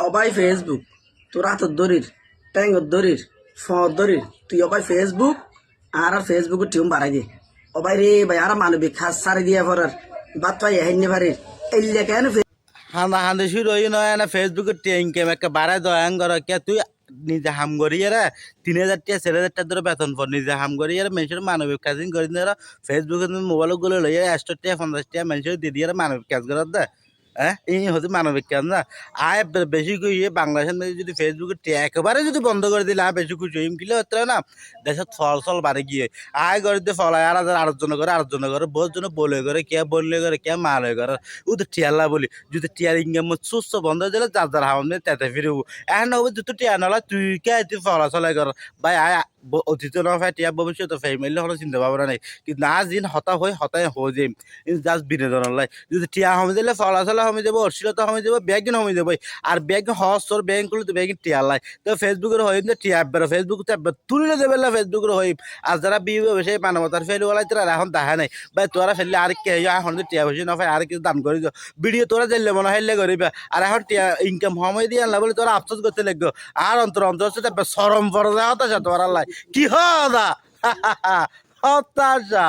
অবাই Facebook তোর হাতত দরির ট্যাঙ্গত দরির ফত দরির তুই অবাই ফেসবুক আর ফেসবুকের টিউম বাড়াই দে অবাই রে ভাই আর মানবিক খাস সারি দিয়া ফরার বাত পাই হেননি পারে এল্লে কেন হান্দা হান্দে শুরু হই নয় না ফেসবুকের টেঙ্কেম একটা বাড়ায় দয়াং কর কে তুই নিজে হাম করিয়ে রে 3,000 টাকা 4,000 টাকা ধরে বেতন পর নিজে হাম করিয়ে মানুষের মানবিক কাজিং করে দিয়ে ফেসবুকে তুমি মোবাইল গুলো লইয়া 100 টাকা 50 টাকা মানুষের দিয়ে দিয়ে মানবিক কাজ করার দে হ্যাঁ এই হচ্ছে মানবিক কাজ না আয় বেশি খুশি বাংলাদেশের মধ্যে যদি ফেসবুকে একেবারে যদি বন্ধ করে দিলে আয় বেশি খুশি হইম কিলে হতে না দেশের ফল ফল বাড়ে গিয়ে আয় করে দিয়ে ফল আর আরেকজন করে আরেকজন করে বহুত জন বলে করে কে বললে করে কে মালে করে ও তো টিয়াল্লা বলি যদি টিয়ার ইনকাম সুস্থ বন্ধ হয়ে দিলে যার যার হাওয়া তেতে ফিরব এখন হবে যদি টিয়া নলা তুই কে তুই ফলাচলাই কর ভাই আয় অতীত না ভাই টিয়া ভবিষ্যৎ ফ্যামিলি হলো চিন্তা ভাবনা নেই কিন্তু না যিন হতা হয়ে হতায় হয়ে যাই জাস্ট বিনোদন লাই যদি টিয়া হমে দিলে ফলাচলা হমে যাবো অশ্লীলতা হমে যাবো ব্যাগিন হমে যাবো আর ব্যাগ হস তোর ব্যাংক করলে তো ব্যাগিন টিয়া লাই তো ফেসবুকের হইম যে টিয়া বেরো ফেসবুক তুলে দেবে না ফেসবুকের হইম আর যারা বিয়ে সেই মানবতার ফেলি বলাই তোরা এখন দেখা নাই ভাই তোরা ফেললে আর কে এখন টিয়া বেশি না ভাই আর কিছু দান করে দিও ভিডিও তোরা জানলে মনে হাইলে করিবা আর এখন টিয়া ইনকাম সময় দিয়ে আনলা বলে তোরা আফসোস করতে লাগবে আর অন্তর অন্তর সরম পর যা হতাশা তোরা লাই কি হদা হতাশা